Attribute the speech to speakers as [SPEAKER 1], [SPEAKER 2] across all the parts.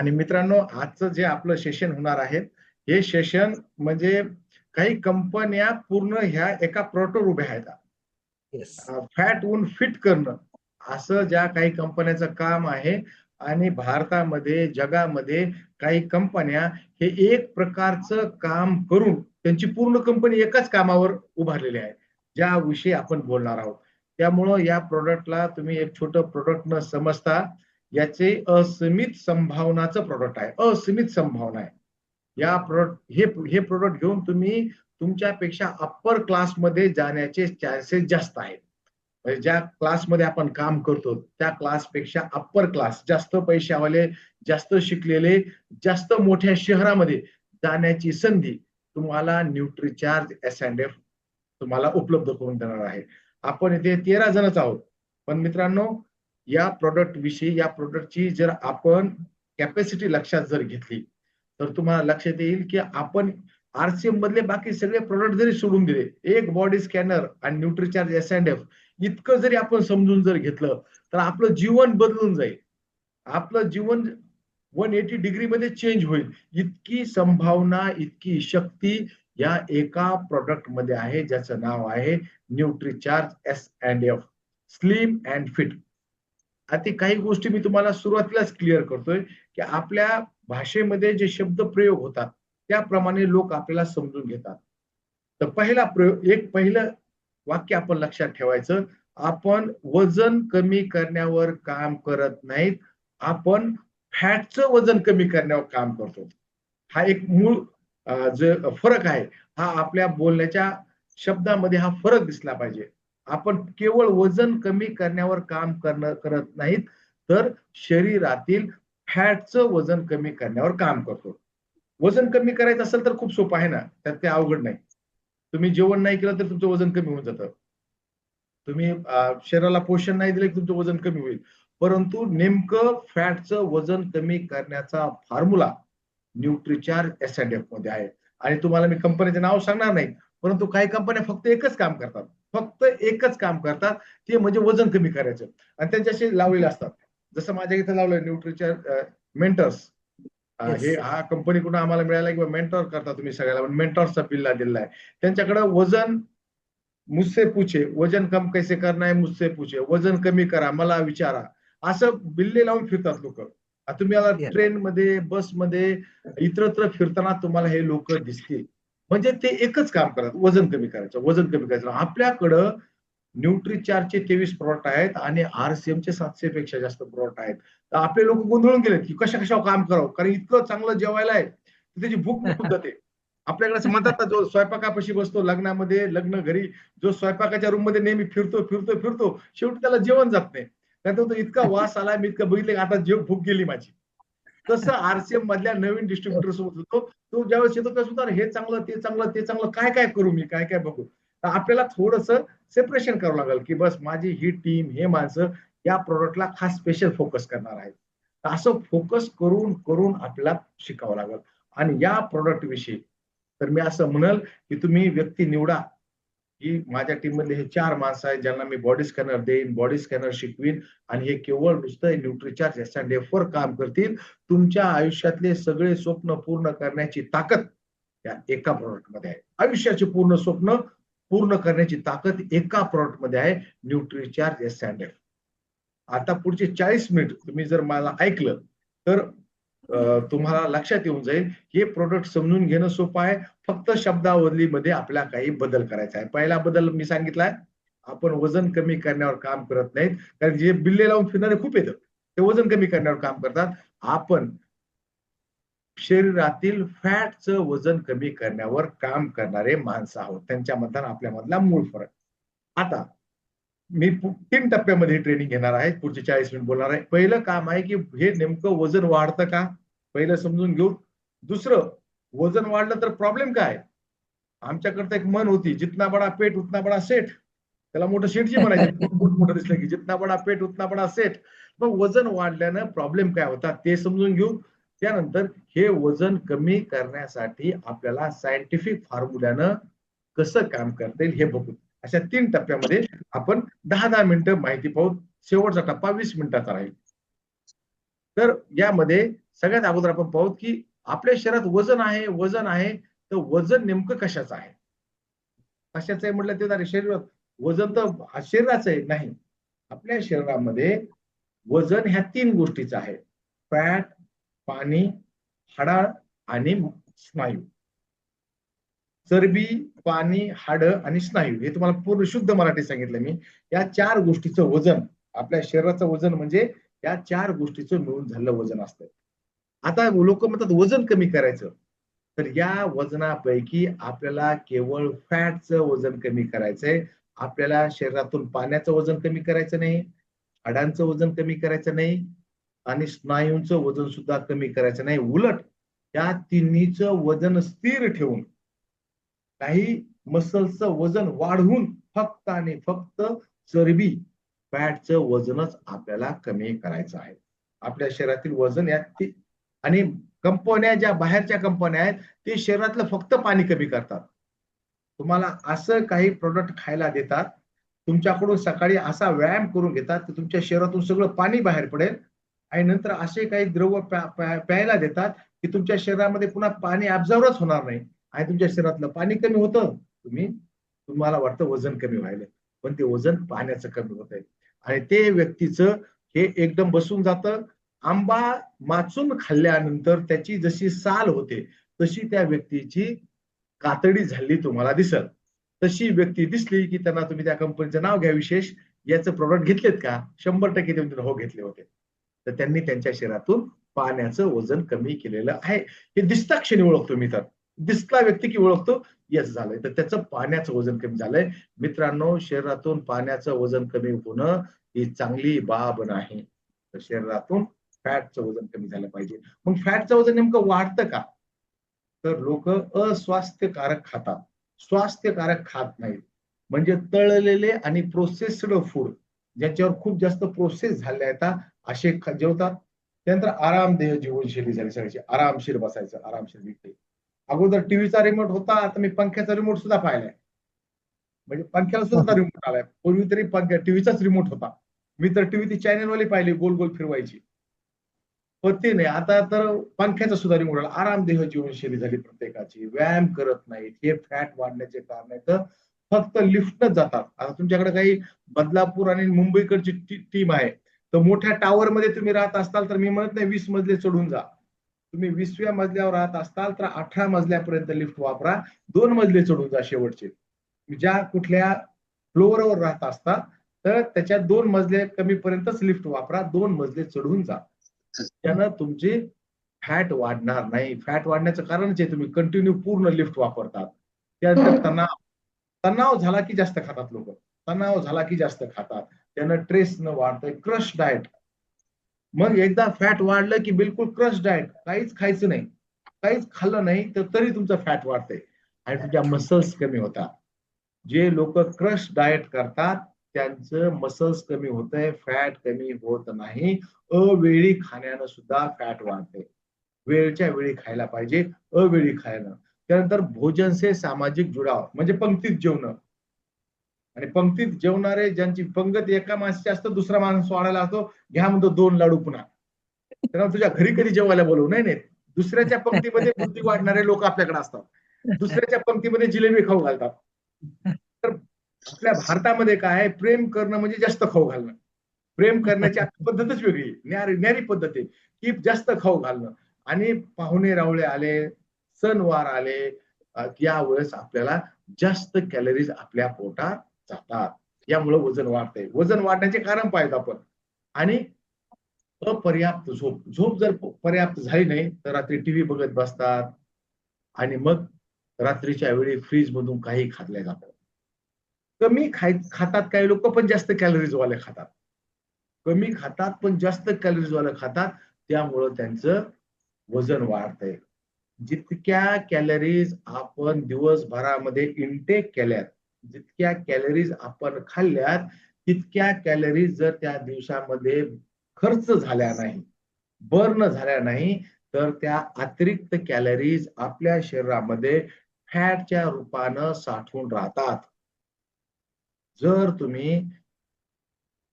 [SPEAKER 1] आणि मित्रांनो, आजचं जे आपलं सेशन होणार आहे, हे सेशन म्हणजे काही कंपन्या पूर्ण ह्या एका प्लॉटवर उभ्या आहेत.
[SPEAKER 2] येस.
[SPEAKER 1] फॅट ऊन फिट करणं असं ज्या काही कंपन्यांचं काम आहे. आणि भारतामध्ये, जगामध्ये काही कंपन्या हे एक प्रकारचं काम करून त्यांची पूर्ण कंपनी एकाच कामावर उभारलेली आहे, ज्याविषयी आपण बोलणार आहोत. त्यामुळं या प्रोडक्टला तुम्ही एक छोटं प्रोडक्ट न समजता याचे असीमित संभावनाचं प्रोडक्ट आहे, असीमित संभावना आहे. या प्रोडक्ट हे प्रोडक्ट घेऊन तुम्ही तुमच्यापेक्षा अप्पर क्लासमध्ये जाण्याचे चान्सेस जास्त आहेत. म्हणजे ज्या क्लासमध्ये आपण काम करतो त्या क्लासपेक्षा अप्पर क्लास, जास्त पैशावाले, जास्त शिकलेले, जास्त मोठ्या शहरामध्ये जाण्याची संधी तुम्हाला न्यूट्रीचार्ज S&F तुम्हाला उपलब्ध करून देणार आहे. आपण इथे 13 जणच आहोत. पण मित्रांनो, या प्रोडक्ट विषयी, या प्रोडक्टची जर आपण कॅपॅसिटी लक्षात जर घेतली तर तुम्हाला लक्षात येईल की आपण RCM मधले बाकी सगळे प्रोडक्ट जरी सोडून दिले, एक बॉडी स्कॅनर आणि न्यूट्रीचार्ज S&F इतकं जरी आपण समजून जर घेतलं तर आपलं जीवन बदलून जाईल. आपलं जीवन 180 डिग्री मध्ये चेंज होईल. इतकी संभावना, इतकी शक्ती या एका प्रोडक्ट मध्ये आहे, ज्याचं नाव आहे Nutricharge S&F, slim and fit. आता काही गोष्टी मी तुम्हाला सुरुवातीलाच क्लिअर करतोय की आपल्या भाषेमध्ये जे शब्द प्रयोग होतात त्याप्रमाणे लोक आपल्याला समजून घेतात. तर पहिला प्रयोग, पहिलं वाक्य आपण लक्षात ठेवायचं, आपण वजन कमी करण्यावर काम करत नाहीत, आपण फॅटचं वजन कमी करण्यावर काम करतो. हा एक मूळ जो फरक आहे, हा आपल्या बोलण्याच्या शब्दामध्ये हा फरक दिसला पाहिजे. आपण केवळ वजन कमी करण्यावर काम करत नाहीत, तर शरीरातील फॅटचं वजन कमी करण्यावर काम करतो. वजन कमी करायचं असेल तर खूप सोपं आहे ना, त्यात ते अवघड नाही. तुम्ही जेवण नाही केलं तर तुमचं वजन कमी होऊन जातं. तुम्ही शरीराला पोषण नाही दिलं की तुमचं वजन कमी होईल. परंतु नेमकं फॅटचं वजन कमी करण्याचा फॉर्म्युला न्यूट्रीचार्ज S&F मध्ये आहे. आणि तुम्हाला मी कंपनीचे नाव सांगणार नाही, परंतु काही कंपन्या फक्त एकच काम करतात, फक्त एकच काम करतात, ते म्हणजे वजन कमी करायचं. आणि त्यांच्याशी लावलेले असतात. जसं माझ्या इथे लावलंय न्यूट्रीचार्ज मेंटर्स. हे हा कंपनीकडून आम्हाला मिळाला किंवा मेंटॉर करता तुम्ही सगळ्याला, मेंटॉरचा बिल्ला दिलेला आहे. त्यांच्याकडे वजन मुझसे पूछे, वजन कम कैसे करना है मुझसे पूछे, वजन कमी करा मला विचारा, असं बिल्ले लावून फिरतात लोक. तुम्ही आता ट्रेन मध्ये, बसमध्ये, इतरत्र फिरताना तुम्हाला हे लोक दिसतील. म्हणजे ते एकच काम करतात, वजन कमी करायचं, वजन कमी करायचं. आपल्याकडं न्यूट्रीचार्जचे 23 प्रोडक्ट आहेत आणि RCMचे 700 पेक्षा जास्त प्रोडक्ट आहेत. तर आपले लोक गोंधळून गेलेत की कशा कशावर काम करावं, कारण इतकं चांगलं जेवायला आहे त्याची भूक मिटून जाते. आपल्याकडे म्हणतात ना, जो स्वयंपाकापाशी बसतो लग्नामध्ये, लग्न घरी, जो स्वयंपाकाच्या रूम मध्ये नेहमी फिरतो फिरतो फिरतो, शेवटी त्याला जेवण जात नाही. कारण तो इतका वास आला, मी इतकं बघितलं आता भूक गेली माझी. तसं RCM मधल्या नवीन डिस्ट्रीब्युटर सोबत होतो. तो ज्यावेळेस येतो त्यावेळेस सुद्धा हे चांगलं, ते चांगलं, ते चांगलं, काय काय करू मी, काय काय बघू. तर आपल्याला थोडंसं सेपरेशन करावं लागेल की बस माझी ही टीम, हे माणसं या प्रोडक्टला खास स्पेशल फोकस करणार आहेत. असं फोकस करून करून आपल्याला शिकावं लागेल. आणि या प्रोडक्ट विषयी तर मी असं म्हणल की तुम्ही व्यक्ती निवडा की माझ्या टीम मधले हे 4 माणसं आहेत ज्यांना मी बॉडी स्कॅनर देईन, बॉडी स्कॅनर शिकवीन, आणि हे केवळ नुसतं न्यूट्रीचार्ज S&F वर काम करतील. तुमच्या आयुष्यातले सगळे स्वप्न पूर्ण करण्याची ताकद या एका प्रोडक्ट मध्ये आहे. आयुष्याचे पूर्ण स्वप्न पूर्ण करण्याची ताकद एका प्रोडक्ट मध्ये आहे, न्यूट्रीचार्ज S&F. आता पुढचे 40 मिनिट तुम्ही जर मला ऐकलं तर तुम्हाला लक्षात येऊन जाईल हे प्रोडक्ट समजून घेणं सोपं आहे. फक्त शब्दावलीमध्ये आपल्याला काही बदल करायचा आहे. पहिला बदल मी सांगितलाय, आपण वजन कमी करण्यावर काम करत नाहीत, कारण जे बिल्ले लावून फिरणारे खूप येतात, ते वजन कमी करण्यावर काम करतात. आपण शरीरातील फॅटचं वजन कमी करण्यावर काम करणारे माणसं आहोत. त्यांच्यामधला आपल्यामधला मूळ फरक. आता मी 3 टप्प्यामध्ये ट्रेनिंग घेणार आहे, पुढचे 40 मिनिट बोलणार आहे. पहिलं काम आहे की हे नेमकं वजन वाढतं का, पहिलं समजून घेऊ. दुसरं, वजन वाढलं तर प्रॉब्लेम काय. आमच्याकडे एक म्हण होती, जितना बडा पेट उतना बडा सेठ. त्याला मोठं शेठजी म्हणायचे, पोट मोठं दिसलं की जितना बडा पेट उतना बडा सेठ. मग वजन वाढल्यानं प्रॉब्लेम काय होतात ते समजून घेऊ. त्यानंतर हे वजन कमी करण्यासाठी आपल्याला सायंटिफिक फॉर्म्युल्यानं कसं काम करता येईल हे बघू. अशा 3 टप्प्यामध्ये आपण 10-10 मिनिटं माहिती पाहू. शेवटचा टप्पा 20 मिनिटाचा राहील. तर यामध्ये सगळ्यात अगोदर आपण पाहू की आपल्या शरीरात वजन आहे तर वजन नेमकं कशाचं आहे? कशाचं आहे म्हटलं ते शरीरात वजन तर शरीराचं आहे नाही. आपल्या शरीरामध्ये वजन ह्या 3 गोष्टीचं आहे. फॅट, पाणी, हाडं आणि स्नायू. चरबी, पाणी, हाडं आणि स्नायू हे तुम्हाला पूर्ण शुद्ध मराठी सांगितलं मी. या 4 गोष्टीचं वजन, आपल्या शरीराचं वजन म्हणजे या 4 गोष्टीचं मिळून झालेलं वजन असतं. आता लोक म्हणतात वजन कमी करायचं. तर या वजनापैकी आपल्याला केवळ फॅटचं वजन कमी करायचंय. आपल्याला शरीरातून पाण्याचं वजन कमी करायचं नाही, हाडांचं वजन कमी करायचं नाही आणि स्नायूंचं वजन सुद्धा कमी करायचं नाही. उलट या तिन्हीचं वजन स्थिर ठेवून काही मसल्सचं वजन वाढवून फक्त आणि फक्त चरबी, फॅटचं वजनच आपल्याला कमी करायचं आहे. आपल्या शरीरातील वजन आणि कंपन्या ज्या बाहेरच्या कंपन्या आहेत ते शरीरातलं फक्त पाणी कमी करतात. तुम्हाला असं काही प्रोडक्ट खायला देतात, तुमच्याकडून सकाळी असा व्यायाम करून घेतात की तुमच्या शरीरातून सगळं पाणी बाहेर पडेल आणि नंतर असे काही द्रव प्यायला देतात की तुमच्या शरीरामध्ये पुन्हा पाणी ऍब्झॉर्बच होणार नाही आणि तुमच्या शरीरातलं पाणी कमी होतं. तुम्हाला वाटतं वजन कमी व्हायलंय, पण ते वजन पाण्याचं कमी होत आहे आणि ते व्यक्तीचं हे एकदम बसून जातं. आंबा माचून खाल्ल्यानंतर त्याची जशी साल होते तशी त्या व्यक्तीची कातडी झाली तुम्हाला दिसल. तशी व्यक्ती दिसली की त्यांना तुम्ही त्या कंपनीचं नाव घ्या विशेष, याचं प्रोडक्ट घेतलेत का? 100% ते म्हणतील हो घेतले होते. तर त्यांनी त्यांच्या शरीरातून पाण्याचं वजन कमी केलेलं आहे. हे दिसता क्षणी ओळखतो मी तर. दिसला व्यक्ती की ओळखतो, येस झालंय. तर त्याचं पाण्याचं वजन कमी झालंय. मित्रांनो, शरीरातून पाण्याचं वजन कमी होणं ही चांगली बाब नाही. तर शरीरातून फॅटचं वजन कमी झालं पाहिजे. मग फॅटचं वजन नेमकं वाढतं का? तर लोक अस्वास्थ्यकारक खातात, स्वास्थ्यकारक खात नाहीत. म्हणजे तळलेले आणि प्रोसेस्ड फूड ज्याच्यावर खूप जास्त प्रोसेस झाले आहेत असे जेवतात. त्यानंतर आरामदेह जीवनशैली झाली सगळ्याची, आरामशीर बसायचं, आरामशीर विकते. अगोदर टीव्हीचा रिमोट होता, आता मी पंख्याचा रिमोट सुद्धा पाहिलाय. म्हणजे पंख्याला सुद्धा रिमोट आलाय. पूर्वी तरी पंख्या टीव्हीचाच रिमोट होता. मी तर टीव्ही ती चॅनल वाली पाहिली, गोल गोल फिरवायची. होती नाही. आता तर पंख्याचा सुद्धा रिमोट आला. आरामदेह जीवनशैली झाली प्रत्येकाची. व्यायाम करत नाहीत. हे फॅट वाढण्याचे कारण आहेत. फक्त लिफ्टनच जातात. आता तुमच्याकडे काही बदलापूर आणि मुंबईकडची टीम आहे. तर मोठ्या टॉवर मध्ये तुम्ही राहत असताल तर मी म्हणत नाही 20 मजले चढून जा. तुम्ही 20व्या मजल्यावर राहत असताल तर 18 मजल्यापर्यंत लिफ्ट वापरा. 2 मजले चढून जा शेवटचे. ज्या कुठल्या फ्लोअरवर राहत असता तर त्याच्या 2 मजले कमीपर्यंतच लिफ्ट वापरा. 2 मजले चढून जा. त्यानं तुमची फॅट वाढणार नाही. फॅट वाढण्याचं कारणच आहे तुम्ही कंटिन्यू पूर्ण लिफ्ट वापरतात. त्यानंतर तणाव तणाव झाला की जास्त खातात लोक. तणाव झाला की जास्त खातात. त्यानं ट्रेस न वाढतंय. Crush diet. मग एकदा फॅट वाढलं की बिलकुल क्रश डाएट. काहीच खायचं नाही. काहीच खाल्लं नाही तर तरी तुमचं फॅट वाढतंय आणि तुमच्या मसल्स कमी होतात. जे लोक क्रश डाएट करतात त्यांचं मसल्स कमी होतंय, फॅट कमी होत नाही. अवेळी खाण्यानं सुद्धा फॅट वाढते. वेळच्या वेळी खायला पाहिजे, अवेळी खायला. त्यानंतर भोजन से सामाजिक जुडाव म्हणजे पंक्तीत जेवणं आणि पंक्तीत जेवणारे ज्यांची पंगत एका माणसाची असतं, दुसरा माणूस वाढायला असतो, घ्या म्हणतो 2 लाडू पुन्हा. त्यामुळे तुझ्या घरी कधी जेवायला बोलवू. नाही नाही, दुसऱ्याच्या पंक्तीमध्ये बुद्धी वाढणारे लोक आपल्याकडे असतात. दुसऱ्याच्या पंक्तीमध्ये जिलेबी खाऊ घालतात. तर आपल्या भारतामध्ये काय आहे, प्रेम करणं म्हणजे जास्त खाऊ घालणं. प्रेम करण्याची पद्धतच वेगळी, न्यारी न्यारी पद्धत आहे की जास्त खाऊ घालणं. आणि पाहुणे रावळे आले, सणवार आले, यावेळेस आपल्याला जास्त कॅलरीज आपल्या पोटात जातात. यामुळे वजन वाढते. वजन वाढण्याचे कारण पाहिजे आपण. आणि अपर्याप्त झोप. झोप जर पर्याप्त झाली नाही तर रात्री टीव्ही बघत बसतात आणि मग रात्रीच्या वेळी फ्रीज मधून काही खाल्ल्या जातं. कमी खातात काही लोक पण जास्त कॅलरीज वाले खातात. कमी खातात पण जास्त कॅलरीज वाले खातात. त्यामुळं त्यांचं वजन वाढतंय. जितक्या कॅलरीज आपण दिवसभरामध्ये इनटेक केल्यात, जितक्या कॅलरीज आपण खाल्ल्यात, तितक्या कॅलरीज जर त्या दिवसामध्ये खर्च झाल्या नाही, बर्न झाल्या नाही, तर त्या अतिरिक्त कॅलरीज आपल्या शरीरामध्ये फॅटच्या रूपानं साठवून राहतात. जर तुम्ही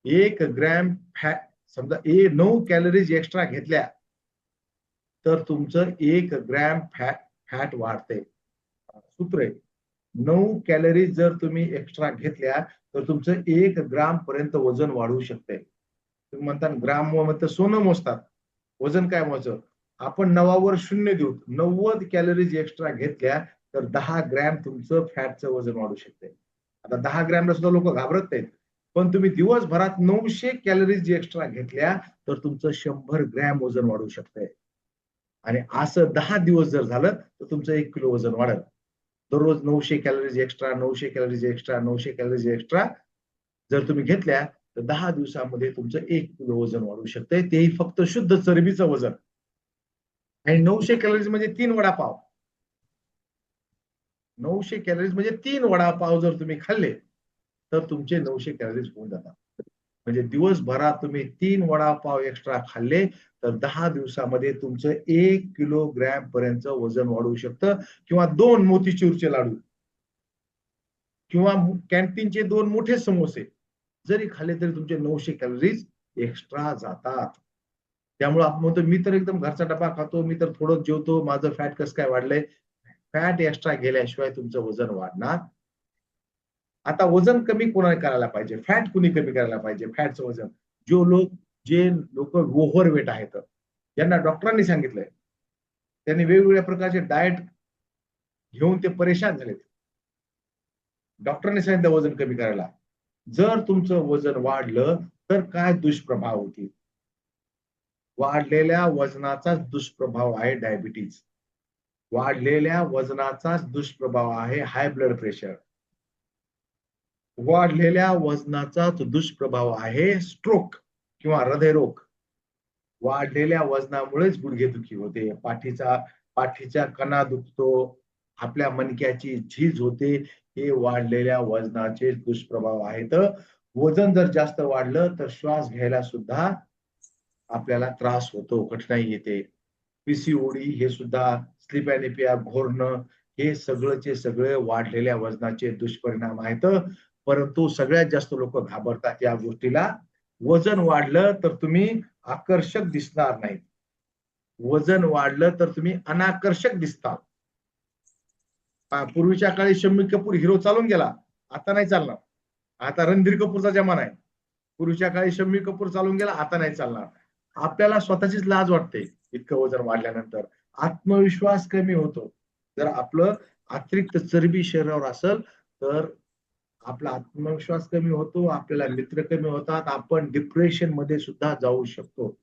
[SPEAKER 1] 1 ग्रॅम फॅट समजा 9 कॅलरीज एक्स्ट्रा घेतल्या तर तुमचं 1 ग्रॅम फॅट वाढते. सूत्र आहे, 9 कॅलरीज जर तुम्ही एक्स्ट्रा घेतल्या तर तुमचं 1 ग्राम पर्यंत वजन वाढू शकते. तुम्ही म्हणता ग्राम मध्ये सोनं मोजतात, वजन काय मोजायचं? आपण 9वर 0 देऊ, 90 कॅलरीज एक्स्ट्रा घेतल्या तर 10 ग्रॅम तुमचं फॅटचं वजन वाढू शकते. आता 10 ग्रॅमला सुद्धा लोक घाबरत नाहीत, पण तुम्ही दिवसभरात 900 कॅलरीज एक्स्ट्रा घेतल्या तर तुमचं 100 ग्रॅम वजन वाढू शकतंय. आणि असं 10 दिवस जर झालं तर तुमचं 1 किलो वजन वाढेल. दररोज 900 calories extra, 900 calories extra, 900 calories extra जर तुम्ही घेतल्या तर 10 दिवसामध्ये तुमचं 1 किलो वजन वाढू शकतंय, तेही फक्त शुद्ध चरबीचं वजन. आणि 900 कॅलरीज म्हणजे 3 वडापाव. 900 कॅलरीज म्हणजे 3 वडापाव जर तुम्ही खाल्ले तर तुमचे 900 कॅलरीज होऊन जातात. म्हणजे दिवसभरात तुम्ही 3 वडापाव एक्स्ट्रा खाल्ले तर 10 दिवसामध्ये तुमचं 1 किलोग्रॅम पर्यंत वजन वाढू शकतं. किंवा 2 मोतीचूरचे लाडू किंवा कॅन्टीनचे 2 मोठे समोसे जरी खाल्ले तरी तुमचे 900 कॅलरीज एक्स्ट्रा जातात. त्यामुळे आपण म्हणतो मी तर एकदम घरचा डबा खातो, मी तर थोडं जेवतो, माझं फॅट कसं काय वाढलंय? फॅट एक्स्ट्रा गेल्याशिवाय तुमचं वजन वाढणार. आता वजन कमी कोणाला करायला पाहिजे? फॅट कुणी कमी करायला पाहिजे? फॅटचं वजन. जे लोक ओव्हरवेट आहेत, ज्यांना डॉक्टरांनी सांगितलंय, त्यांनी वेगवेगळ्या प्रकारचे डाएट घेऊन ते परेशान झालेत. डॉक्टरांनी सांगितलं वजन कमी करायला. जर तुमचं वजन वाढलं तर काय दुष्प्रभाव होतील? वाढलेल्या वजनाचाच दुष्प्रभाव आहे डायबिटीज. वाढलेल्या वजनाचाच दुष्प्रभाव आहे हाय ब्लड प्रेशर. वाढलेल्या वजनाचाच दुष्प्रभाव आहे स्ट्रोक किंवा हृदयरोग. वाढलेल्या वजनामुळेच गुडघेदुखी होते, पाठीचा कणा दुखतो, आपल्या मणक्याची झीज होते. हे वाढलेल्या वजनाचे दुष्प्रभाव आहेत. वजन जर जास्त वाढलं तर श्वास घ्यायला सुद्धा आपल्याला त्रास होतो, कठीणाई येते. पीसीओडी हे सुद्धा, स्लीप अॅनिमिया, घोरणं, हे सगळंचे सगळे वाढलेल्या वजनाचे दुष्परिणाम आहेत. परंतु सगळ्यात जास्त लोक घाबरतात या गोष्टीला. वजन वाढलं तर तुम्ही आकर्षक दिसणार नाहीत. वजन वाढलं तर तुम्ही अनाकर्षक दिसता. पूर्वीच्या काळी शम्मी कपूर हिरो चालून गेला, आता नाही चालणार. आता रणधीर कपूरचा जमाना आहे. पूर्वीच्या काळी शम्मी कपूर चालून गेला, आता नाही चालणार. आपल्याला स्वतःचीच लाज वाटते इतकं वजन वाढल्यानंतर. आत्मविश्वास कमी होतो. जर आपलं अतिरिक्त चरबी शरीरावर असेल तर आपला आत्मविश्वास कमी होतो, आपल्याला मित्र कमी होतात, आपण डिप्रेशन मध्ये सुद्धा जाऊ शकतो.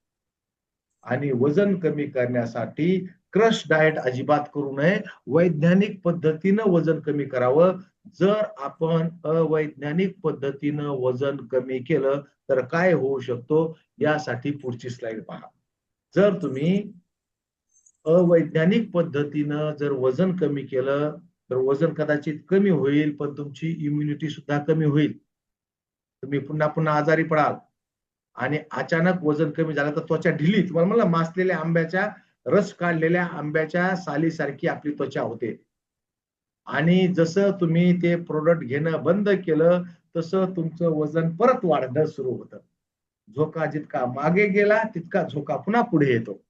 [SPEAKER 1] आणि वजन कमी करण्यासाठी क्रश डाएट अजिबात करू नये. वैज्ञानिक पद्धतीनं वजन कमी करावं. जर आपण अवैज्ञानिक पद्धतीनं वजन कमी केलं तर काय होऊ शकतो, यासाठी पुढची स्लाइड पहा. जर तुम्ही अवैज्ञानिक पद्धतीनं जर वजन कमी केलं तर वजन कदाचित कमी होईल, पण तुमची इम्युनिटी सुद्धा कमी होईल. तुम्ही पुन्हा पुन्हा आजारी पडाल. आणि अचानक वजन कमी झालं तर त्वचा ढिली, तुम्हाला म्हणलं मासलेल्या आंब्याच्या, रस काढलेल्या आंब्याच्या सालीसारखी आपली त्वचा होते. आणि जसं तुम्ही ते प्रोडक्ट घेणं बंद केलं तसं तुमचं वजन परत वाढणं सुरू होतं. झोका जितका मागे गेला तितका झोका पुन्हा पुढे येतो.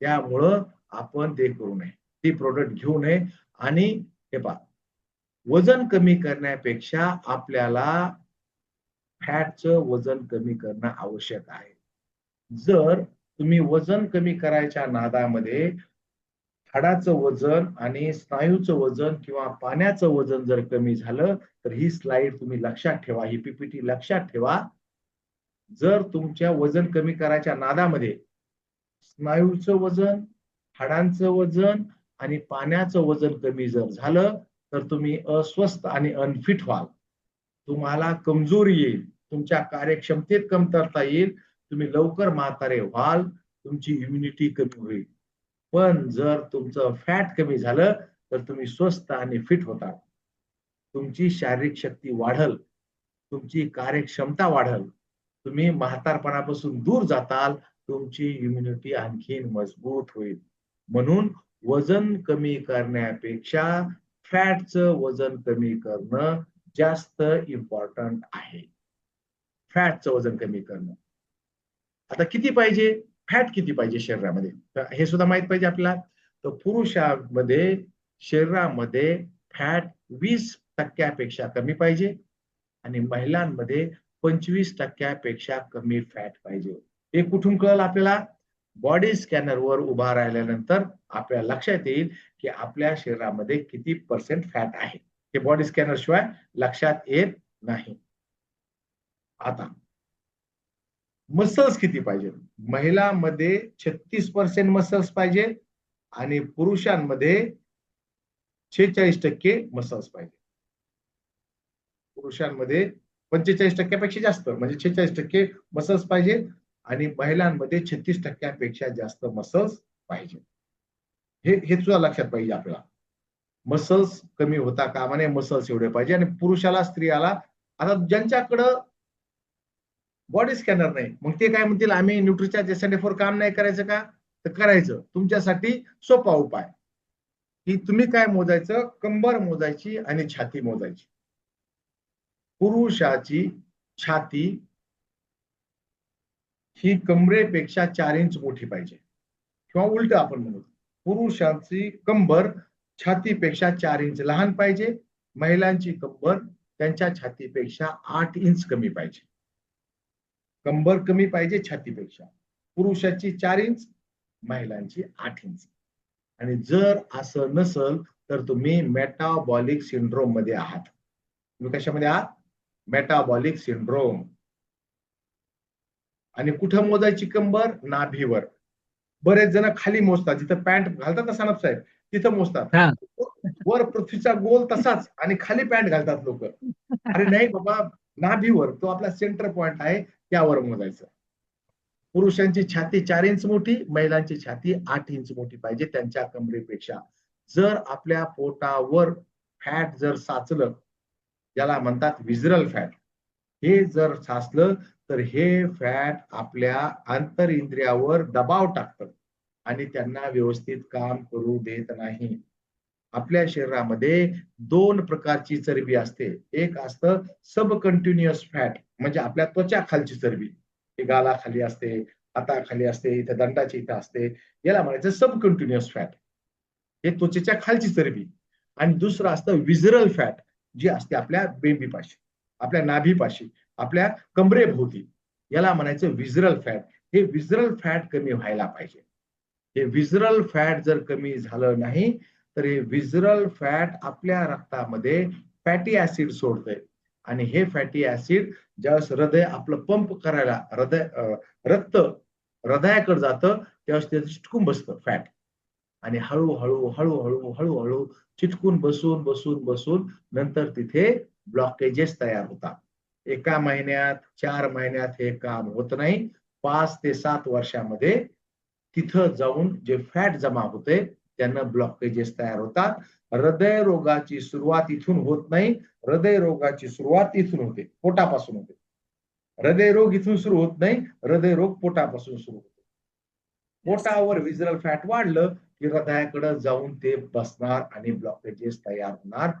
[SPEAKER 1] त्यामुळं आपण ते करू नये, ती प्रोडक्ट घेऊ नये. आणि हे पहा, वजन कमी करण्यापेक्षा आपल्याला फॅटचं वजन कमी करणं आवश्यक आहे. जर तुम्ही वजन कमी करायच्या नादामध्ये हाडाचं वजन आणि स्नायूचं वजन किंवा पाण्याचं वजन जर कमी झालं तर ही स्लाइड तुम्ही लक्षात ठेवा, ही पीपीटी लक्षात ठेवा. जर तुमच्या वजन कमी करायच्या नादामध्ये स्नायूचं वजन, हाडांचं वजन आणि पाण्याचं वजन कमी जर झालं तर तुम्ही अस्वस्थ आणि अनफिट व्हाल. तुम्हाला कमजोरी येईल, तुमच्या कार्यक्षमतेत कमतरता येईल, तुम्ही लवकर म्हातारे व्हाल, तुमची इम्युनिटी कमी होईल. पण जर तुमचं फॅट कमी झालं तर तुम्ही स्वस्थ आणि फिट होता. तुमची शारीरिक शक्ती वाढल, तुमची कार्यक्षमता वाढल, तुम्ही म्हातारपणापासून दूर जाताल, तुमची इम्युनिटी आणखीन मजबूत होईल. म्हणून वजन कमी करण्यापेक्षा फॅटचं वजन कमी करणं जास्त इम्पॉर्टंट आहे. फॅटचं वजन कमी करणं. आता किती पाहिजे? फॅट किती पाहिजे शरीरामध्ये, तर हे सुद्धा माहित पाहिजे आपल्याला. तर पुरुषामध्ये शरीरामध्ये फॅट 20% कमी पाहिजे आणि महिलांमध्ये 25% कमी फॅट पाहिजे. हे कुठून कळलं आपल्याला? बॉडी स्कॅनरवर उभा राहिल्यानंतर आपल्याला लक्षात येईल की आपल्या शरीरामध्ये किती पर्सेंट फॅट आहे. हे बॉडी स्कॅनर शिवाय लक्षात येत नाही. आता मसल्स किती पाहिजे? महिलांमध्ये 36% मसल्स पाहिजे आणि पुरुषांमध्ये 46% मसल्स पाहिजे. पुरुषांमध्ये 45% जास्त म्हणजे 46% मसल्स पाहिजे आणि महिलांमध्ये 36% जास्त मसल्स पाहिजे. हे सुद्धा लक्षात पाहिजे आपल्याला. मसल्स कमी होता कामा नये, मसल्स एवढे पाहिजे. आणि पुरुषाला स्त्रियाला, आता ज्यांच्याकडं बॉडी स्कॅनर नाही, मग ते काय म्हणतील, आम्ही न्यूट्रिचार्ज एस&एफ काम नाही करायचं का? तर करायचं. तुमच्यासाठी सोपा उपाय की तुम्ही काय मोजायचं, कंबर मोजायची आणि छाती मोजायची. पुरुषाची छाती ही कमरेपेक्षा 4 इंच मोठी पाहिजे, किंवा उलट आपण म्हणू, पुरुषांची कंबर छातीपेक्षा 4 इंच लहान पाहिजे, महिलांची कंबर त्यांच्या छातीपेक्षा 8 इंच कमी पाहिजे. कंबर कमी पाहिजे छातीपेक्षा, पुरुषाची 4 इंच, महिलांची 8 इंच. आणि जर असं नसल तर तुम्ही मेटाबॉलिक सिंड्रोम मध्ये आहात. तुम्ही कशामध्ये आहात? Metabolic syndrome. आणि कुठं मोजायची कंबर? नाभीवर. बरेच जण खाली मोजतात, जिथं पॅन्ट घालतात ना सानप साहेब, तिथं मोजतात.
[SPEAKER 2] हा.
[SPEAKER 1] वर पृथ्वीचा गोल तसाच आणि खाली पॅन्ट घालतात लोक. अरे नाही बाबा, नाभीवर, तो आपला सेंटर पॉइंट आहे, त्यावर मोजायचं. पुरुषांची छाती 4 इंच मोठी, महिलांची छाती 8 इंच मोठी पाहिजे त्यांच्या कमरेपेक्षा. जर आपल्या पोटावर फॅट जर साचलं, ज्याला म्हणतात विजरल फॅट, हे जर साचलं तर हे फॅट आपल्या आंतर इंद्रियावर दबाव टाकतं आणि त्यांना व्यवस्थित काम करू देत नाही. आपल्या शरीरामध्ये 2 प्रकारची चरबी असते. एक असतं सब कंटिन्युअस फॅट, म्हणजे आपल्या त्वचा खालची चरबी, हे गालाखाली असते, हाताखाली असते, इथे दंडाच्या इथं असते, याला म्हणायचं सब कंटिन्युअस फॅट, हे त्वचेच्या खालची चरबी. आणि दुसरं असतं विजरल फॅट, जी असते आपल्या बेंबीपाशी, आपल्या नाभीपाशी, आपल्या कमरेभोवती, याला म्हणायचं विजरल फॅट. हे विजरल फॅट कमी व्हायला पाहिजे. हे विजरल फॅट जर कमी झालं नाही तर हे विजरल फॅट आपल्या रक्तामध्ये फॅटी ऍसिड सोडतंय आणि हे फॅटी ऍसिड ज्यावेळेस हृदय आपलं पंप करायला, रक्त हृदयाकडे जातं, त्यावेळेस ते चिटकून बसतं फॅट आणि हळूहळू हळूहळू हळूहळू चिटकून बसून बसून बसून नंतर तिथे ब्लॉकेजेस तयार होतात. एका महिन्यात, 4 महिन्यात हे काम होत नाही. 5 ते 7 वर्षामध्ये तिथं जाऊन जे फॅट जमा होते त्यांना ब्लॉकेजेस तयार होतात. हृदयरोगाची सुरुवात इथून होत नाही, हृदयरोगाची सुरुवात इथून होते, पोटापासून होते. हृदयरोग इथून सुरू होत नाही, हृदयरोग पोटापासून सुरू होतो. पोटावर विजरल फॅट वाढलं की हृदयाकडे जाऊन ते बसणार आणि ब्लॉकेजेस तयार होणार.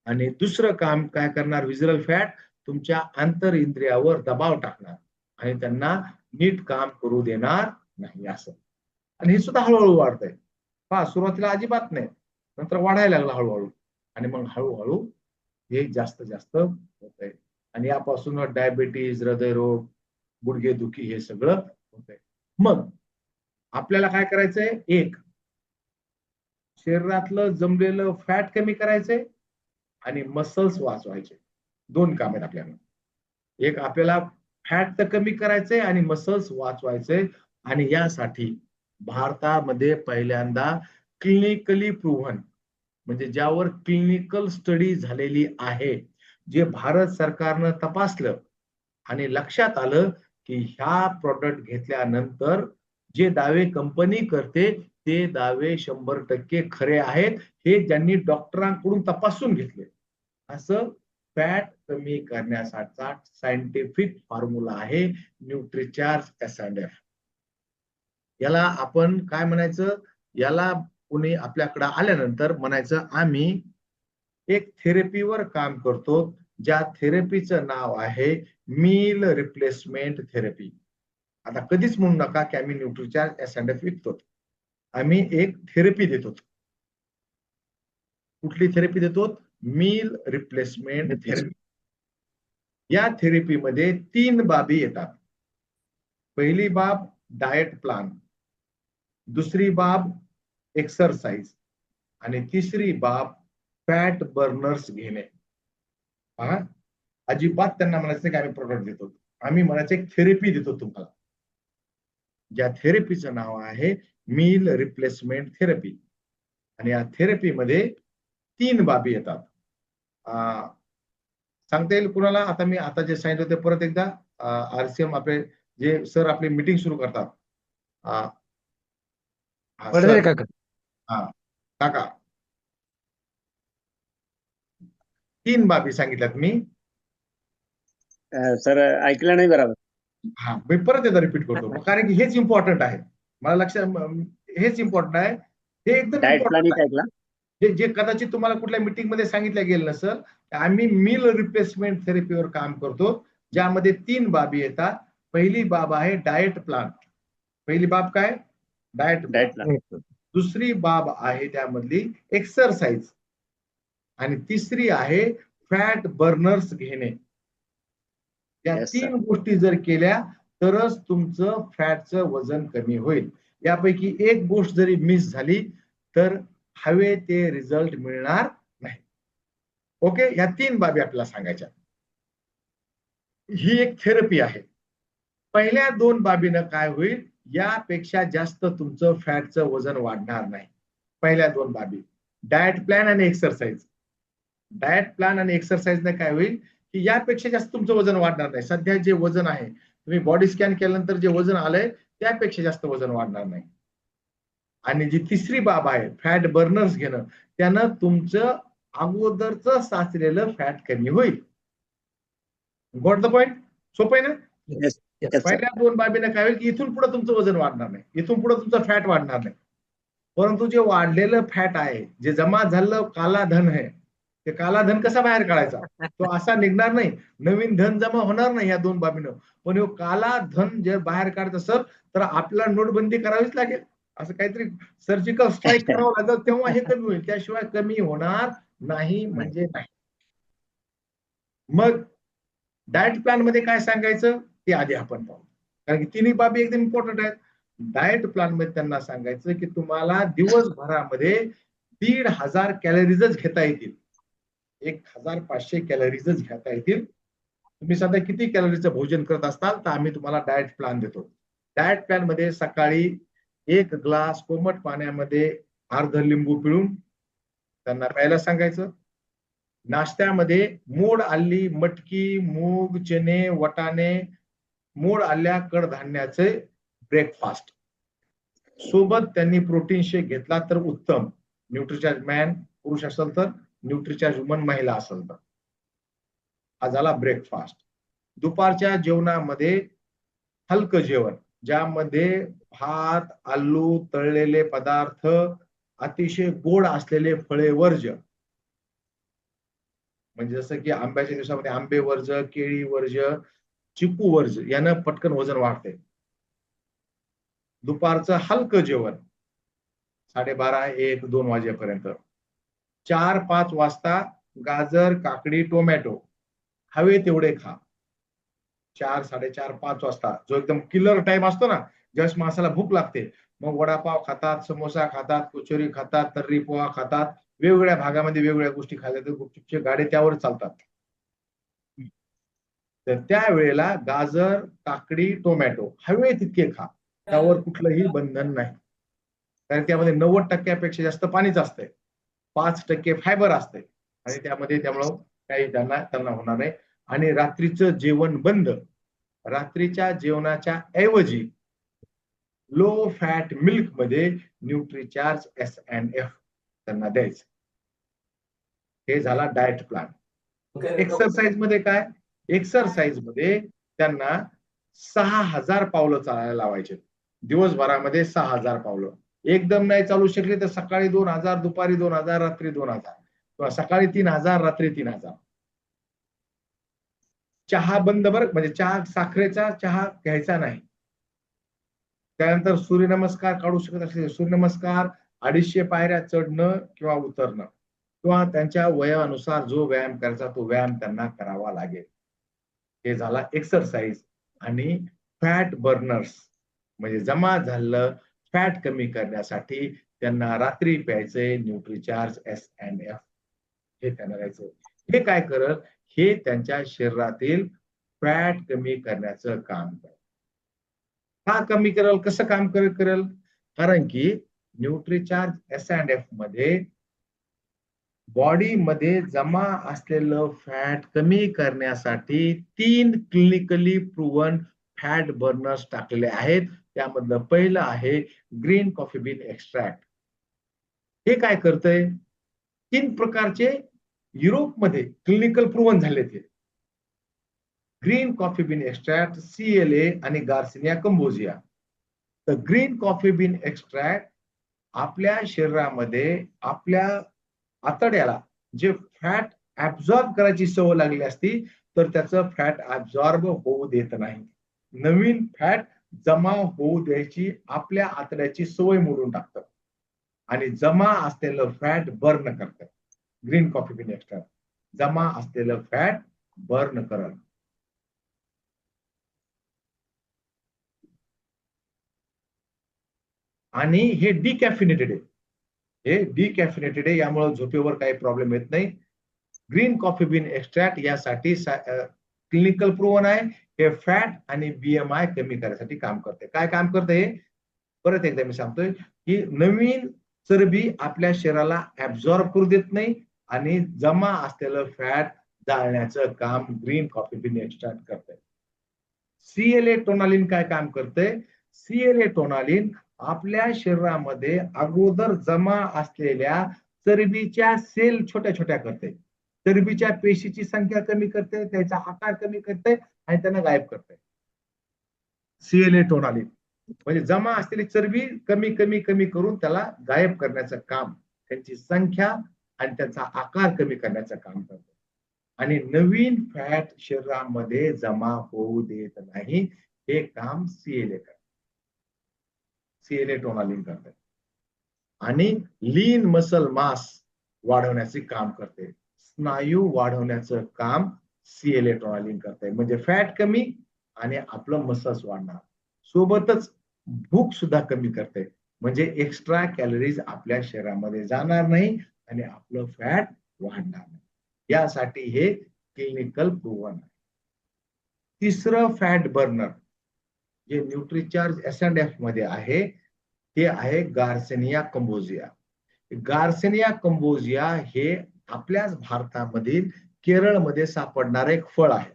[SPEAKER 1] आणि दुसरं काम काय करणार विजरल फॅट? तुमच्या आंतर इंद्रियावर दबाव टाकणार आणि त्यांना नीट काम करू देणार नाही असं. आणि हे सुद्धा हळूहळू वाढतंय. पहा, सुरुवातीला अजिबात नाही, नंतर वाढायला लागलं हळूहळू आणि मग हळूहळू हे जास्त जास्त होतंय. आणि यापासून डायबिटीज, हृदयरोग, गुडघेदुखी हे सगळं होतंय. मग आपल्याला काय करायचंय? एक, शरीरातलं जमलेलं फॅट कमी करायचंय आणि मसल्स वाचवायचे. 2 काम आहेत आपल्याला. एक, आपल्याला फॅट तर कमी करायचंय आणि मसल्स वाचवायचे. आणि यासाठी भारतामध्ये पहिल्यांदा क्लिनिकली प्रूव्हन, म्हणजे ज्यावर क्लिनिकल स्टडी झालेली आहे, जे भारत सरकारनं तपासलं आणि लक्षात आलं की ह्या प्रॉडक्ट घेतल्यानंतर जे दावे कंपनी करते ते दावे 100% खरे आहेत, हे ज्यांनी डॉक्टरांकडून तपासून घेतले. असं फॅट कमी करण्यासाठीचा सायंटिफिक फॉर्म्युला आहे न्यूट्रिचार्ज एस&एफ. याला आपण काय म्हणायचं? याला कोणी आपल्याकडे आल्यानंतर म्हणायचं, आम्ही एक थेरपीवर काम करतो, ज्या थेरपीचं नाव आहे मील रिप्लेसमेंट थेरपी. आता कधीच म्हणू नका की आम्ही न्यूट्रिचार्ज S&F विकतो. आम्ही एक थेरपी देतो. कुठली थेरपी देतो? Meal replacement therapy. या थेरपीमध्ये 3 बाबी येतात. पहिली बाब डाएट प्लान, दुसरी बाब एक्सरसाइज आणि तिसरी बाब फॅट बर्नर्स घेणे. पहा, अजिबात त्यांना म्हणायचं की आम्ही प्रोडक्ट देतो. आम्ही म्हणायचं एक थेरपी देतो तुम्हाला. ज्या थेरपीचं नाव आहे मील रिप्लेसमेंट थेरपी. आणि या थेरपीमध्ये 3 बाबी येतात. सांगता येईल कुणाला? आता मी आता जे सांगितलं ते परत एकदा RCM आपले जे सर आपली मीटिंग सुरू करतात. सर, हा काका, 3 बाबी सांगितल्यात मी.
[SPEAKER 2] सर ऐकलं नाही बरोबर.
[SPEAKER 1] हा, मी परत एकदा रिपीट करतो कारण की हेच इम्पॉर्टंट आहे. मला लक्षात, हेच इम्पॉर्टंट आहे. हे एकदम
[SPEAKER 2] डाएट प्लान
[SPEAKER 1] इम्पॉर्टंट आहे.
[SPEAKER 2] ऐकला.
[SPEAKER 1] जे कदाचित तुम्हाला कुठल्या मीटिंग मध्ये सांगितलं गेलं नसेल, आम्ही मील रिप्लेसमेंट थेरपीवर काम करतो, ज्यामध्ये 3 बाबी येतात. पहिली बाब आहे डाएट प्लान. पहिली बाब काय? Diet plan. दुसरी बाब आहे त्यामधली एक्सरसाइज आणि तिसरी आहे फॅट बर्नर्स घेणे. या 3 गोष्टी जर केल्या तरच तुमचं फॅटचं वजन कमी होईल. यापैकी एक गोष्ट जरी मिस झाली तर हवे ते रिझल्ट मिळणार नाही. ओके, या 3 बाबी आपल्याला सांगायच्या. ही एक थेरपी आहे. पहिल्या 2 बाबीनं काय होईल? यापेक्षा जास्त तुमचं फॅटचं वजन वाढणार नाही. पहिल्या 2 बाबी डाएट प्लॅन आणि एक्सरसाइज. डाएट प्लॅन आणि एक्सरसाइजने काय होईल की यापेक्षा जास्त तुमचं वजन वाढणार नाही. सध्या जे वजन आहे, तुम्ही बॉडी स्कॅन केल्यानंतर जे वजन आलंय त्यापेक्षा जास्त वजन वाढणार नाही. आणि जी तिसरी बाब आहे फॅट बर्नर्स घेणं, त्यानं तुमचं अगोदरचं साचलेलं फॅट कमी होईल. Got the point? सोपं आहे ना? पहिल्या 2 बाबीने काय होईल की इथून पुढे तुमचं वजन वाढणार नाही, इथून पुढे तुमचं फॅट वाढणार नाही. परंतु जे वाढलेलं फॅट आहे, जे जमा झालेलं काला धन आहे, ते काला धन कसा बाहेर काढायचा? तो असा निघणार नाही. नवीन धन जमा होणार नाही या 2 बाबीनं. पण हे काला धन जर बाहेर काढत असेल तर आपल्याला नोटबंदी करावीच लागेल. असं काहीतरी सर्जिकल स्ट्राईक करावं लागेल, तेव्हा हे कमी होईल. त्याशिवाय कमी होणार नाही म्हणजे नाही. मग डाएट प्लॅन मध्ये काय सांगायचं ते आधी आपण पाहू, कारण की 3 बाबी एकदम इम्पॉर्टंट आहेत. डाएट प्लॅन मध्ये त्यांना सांगायचं की तुम्हाला दिवसभरामध्ये 1,500 कॅलरीजच घेता येतील. 1,500 कॅलरीजच घेता येतील. तुम्ही सध्या किती कॅलरीचं भोजन करत असताल तर आम्ही तुम्हाला डाएट प्लॅन देतो. डाएट प्लॅन मध्ये सकाळी 1 ग्लास कोमट पाण्यामध्ये अर्ध लिंबू पिळून त्यांना प्यायला सांगायचं. नाश्त्यामध्ये मोड आलेली मटकी, मूग, चणे, वाटाणे, मोड आलेल्या कडधान्याचे ब्रेकफास्ट. सोबत त्यांनी प्रोटीन शेक घेतला तर उत्तम. न्यूट्रिचार्ज मॅन पुरुष असेल तर, न्यूट्रिचार्ज वुमन महिला असेल तर. हा झाला ब्रेकफास्ट. दुपारच्या जेवणामध्ये हलकं जेवण, ज्यामध्ये भात, आलू, तळलेले पदार्थ, अतिशय गोड असलेले फळे वर्ज्य. म्हणजे जसं की आंब्याच्या दिवसामध्ये आंबे वर्ज्य, केळी वर्ज्य, चिकू वर्ज्य, यानं पटकन वजन वाढते. दुपारचं हलकं जेवण 12:30, 1, 2 वाजेपर्यंत. 4-5 वाजता गाजर, काकडी, टोमॅटो हवे तेवढे खा. 4, 4:30, 5 वाजता जो एकदम किलर टाइम असतो ना, ज्यावेळेस माणसाला भूक लागते, मग वडापाव खातात, समोसा खातात, कचोरी खातात, तर्री पोहा खातात. वेगवेगळ्या भागामध्ये वेगवेगळ्या गोष्टी खाल्ल्या तर गुपचूपचे गाडे त्यावर चालतात. तर त्यावेळेला गाजर, काकडी, टोमॅटो हवे तितके खा. त्यावर कुठलंही बंधन नाही. कारण त्यामध्ये 90% जास्त पाणीच असतंय, 5% फायबर असतंय आणि त्यामुळं काही त्यांना होणार नाही. आणि रात्रीचं जेवण बंद. रात्रीच्या जेवणाच्या ऐवजी लो फॅट मिल्क मध्ये न्यूट्रिचार्ज S&F त्यांना द्यायचं. हे झाला डाएट प्लॅन. एक्सरसाइज मध्ये काय? एक्सरसाइज मध्ये त्यांना 6,000 पावलं चालायला लावायचे. दिवसभरामध्ये 6,000 पावलं. एकदम नाही चालू शकले तर सकाळी 2,000, दुपारी 2,000, रात्री 2,000 किंवा सकाळी 3,000, रात्री 3,000. चहा बंद बरं, म्हणजे चहा, साखरेचा चहा घ्यायचा नाही. त्यानंतर सूर्यनमस्कार काढू शकत असेल, सूर्यनमस्कार 250 पायऱ्या चढणं किंवा उतरणं, किंवा त्यांच्या वयानुसार जो व्यायाम करायचा तो व्यायाम त्यांना करावा लागेल. हे झाला एक्सरसाइज. आणि फॅट बर्नर्स म्हणजे जमा झालेलं फॅट कमी करण्यासाठी त्यांना रात्री प्यायचंय न्यूट्रीचार्ज S&F. हे त्यांना द्यायचं. हे काय करल, हे त्यांच्या शरीरातील फॅट कमी करण्याचं काम करत. का कमी करेल, कसं काम करेल? कारण की न्यूट्रीचार्ज S&F मध्ये बॉडीमध्ये जमा असलेलं फॅट कमी करण्यासाठी 3 क्लिनिकली प्रूव्हन फॅट बर्नर्स टाकलेले आहेत. त्यामधलं पहिलं आहे ग्रीन कॉफी बीन एक्स्ट्रॅक्ट. हे काय करतंय? 3 प्रकारचे युरोपमध्ये क्लिनिकल प्रूव्हन झाले ते. Green coffee bean extract, CLA आणि गार्सिनिया कंबोजिया. तर ग्रीन कॉफी बीन एक्स्ट्रॅक्ट आपल्या शरीरामध्ये आपल्या आतड्याला जे फॅट ऍब्झॉर्ब करायची सवय लागली असती, तर त्याचं फॅट ऍब्झॉर्ब होऊ देत नाही. नवीन फॅट जमा होऊ द्यायची आपल्या आतड्याची सवय मोडून टाकतं आणि जमा असलेलं फॅट बर्न करतं. ग्रीन कॉफी बीन एक्स्ट्रॅक्ट जमा असलेलं फॅट बर्न करत. आणि हे डिकॅफिनेटेड आहे. हे डिकॅफिनेटेड आहे, यामुळे झोपेवर काही प्रॉब्लेम येत नाही. ग्रीन कॉफी बीन एक्स्ट्रॅक्ट यासाठी क्लिनिकल प्रूव्हन आहे. हे फॅट आणि BMI कमी करण्यासाठी काम करते. काय काम करते हे परत एकदा मी सांगतोय, की नवीन चरबी आपल्या शरीराला ऍब्झॉर्ब करू देत नाही आणि जमा असलेलं फॅट जाळण्याचं काम ग्रीन कॉफी बीन एक्स्ट्रॅक्ट करते. CLA टोनालिन काय काम करते? CLA टोनालिन आपल्या शरीरामध्ये अगोदर जमा असलेल्या चरबीच्या सेल छोट्या छोट्या करते. चरबीच्या पेशीची संख्या कमी करते, त्याचा आकार कमी करते आणि त्यांना गायब करते. CLA टोनालिन म्हणजे जमा असलेली चरबी कमी कमी कमी करून त्याला गायब करण्याचं काम, त्यांची संख्या आणि त्याचा आकार कमी करण्याचं काम करते. आणि नवीन फॅट शरीरामध्ये जमा होऊ देत नाही, हे काम CLA करते. CLA टोनालिन करते. आणि लीन मसल मास वाढवण्याचे काम करते. स्नायू वाढवण्याचं काम CLA टोनालिन करते. म्हणजे फॅट कमी आणि आपलं मसल्स वाढणार. सोबतच भूक सुद्धा कमी करते. म्हणजे एक्स्ट्रा कॅलरीज आपल्या शरीरामध्ये जाणार नाही आणि आपलं फॅट वाढणार नाही. यासाठी हे क्लिनिकल प्रूव्हन आहे. तिसरं फॅट बर्नर जे न्यूट्रीचार्ज S&F मध्ये आहे, ते आहे गार्सिनिया कंबोजिया. गार्सिनिया कंबोजिया हे आपल्याच भारतामधील केरळमध्ये सापडणारं एक फळ आहे.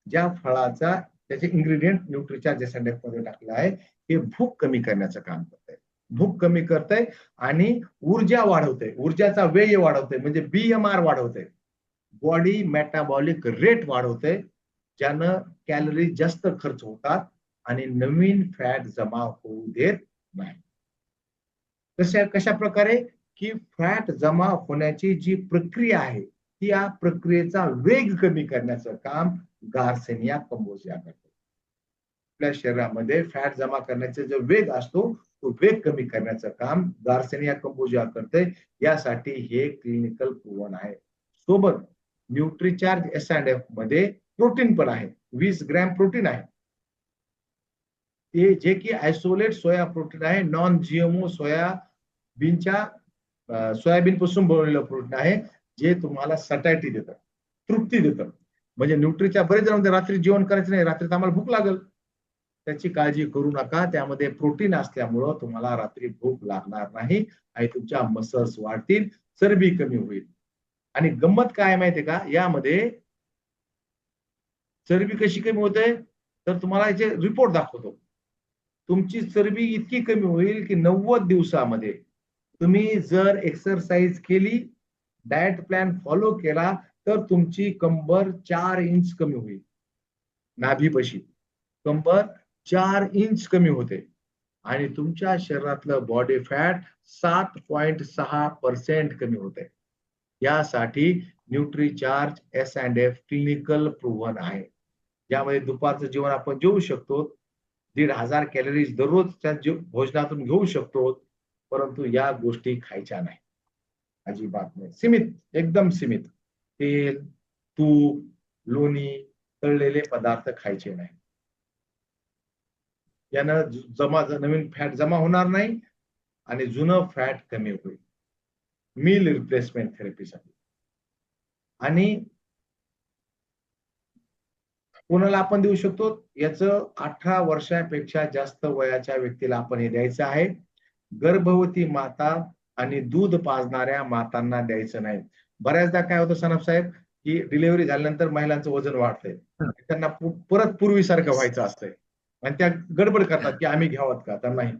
[SPEAKER 1] ज्या फळाचा त्याचे इन्ग्रेडियंट न्यूट्रीचार्ज S&F मध्ये टाकलं आहे. हे भूक कमी करण्याचं काम करतंय. भूक कमी करतंय आणि ऊर्जा वाढवते, ऊर्जाचा व्यय वाढवते, म्हणजे BMR वाढवते, बॉडी मेटाबॉलिक रेट वाढवते, ज्यानं कॅलरी जास्त खर्च होतात आणि नवीन फॅट जमा होऊ देत नाही. कशा प्रकारे, की फॅट जमा होण्याची जी प्रक्रिया आहे, ती या प्रक्रियेचा वेग कमी करण्याचं काम गार्सिनिया कंबोजिया करते. आपल्या शरीरामध्ये फॅट जमा करण्याचा जो वेग असतो, तो वेग कमी करण्याचं काम गार्सिनिया कंबोजिया करते. यासाठी हे क्लिनिकल प्रूव्हन आहे. सोबत न्यूट्रीचार्ज S&F मध्ये प्रोटीन पण आहे. 20 ग्रॅम प्रोटीन आहे. ते जे की आयसोलेट सोया प्रोटीन आहे, नॉन GMO सोयाबीन पासून बनवलेलं प्रोटीन आहे, जे तुम्हाला सटायटी देतं, तृप्ती देतं. म्हणजे न्यूट्रीच्या बरेच जण रात्री जेवण करायचं नाही, रात्री आम्हाला भूक लागल. त्याची काळजी करू नका. त्यामध्ये प्रोटीन असल्यामुळं तुम्हाला रात्री भूक लागणार नाही आणि तुमच्या मसल्स वाढतील, चरबी कमी होईल. आणि गंमत काय माहितीये का, यामध्ये चरबी कशी कमी होते, तर तुम्हाला याचे रिपोर्ट दाखवतो. तुमची चरबी इतकी कमी होईल की 90 दिवसामध्ये तुम्ही जर एक्सरसाइज केली, डाएट प्लॅन फॉलो केला, तर तुमची कंबर 4 इंच कमी होईल. नाभीपाशी कंबर 4 इंच कमी होते आणि तुमच्या शरीरातलं बॉडी फॅट 7.6% कमी होते. यासाठी न्यूट्रीचार्ज S&F क्लिनिकल प्रूव्हन आहे. ज्यामध्ये दुपारचं जेवण आपण जेवू शकतो. 1,500 कॅलरीज दररोजच्या भोजनातून घेऊ शकतो, परंतु या गोष्टी खायच्या नाही, अजिबात नाही. सीमित, एकदम सीमित. तेल, तूप, लोणी, तळलेले पदार्थ खायचे नाही. यानं नवीन फॅट जमा होणार नाही आणि जुनं फॅट कमी होईल. मील रिप्लेसमेंट थेरपीसाठी. आणि कोणाला आपण देऊ शकतो, याचं 18 वर्षापेक्षा जास्त वयाच्या व्यक्तीला आपण हे द्यायचं आहे. गर्भवती माता आणि दूध पाजणाऱ्या मातांना द्यायचं नाही. बऱ्याचदा काय होतं सनप साहेब, की डिलिव्हरी झाल्यानंतर महिलांचं वजन वाढतंय, त्यांना परत पूर्वीसारखं व्हायचं असतंय आणि त्या गडबड करतात की आम्ही घ्यावत का, तर नाही.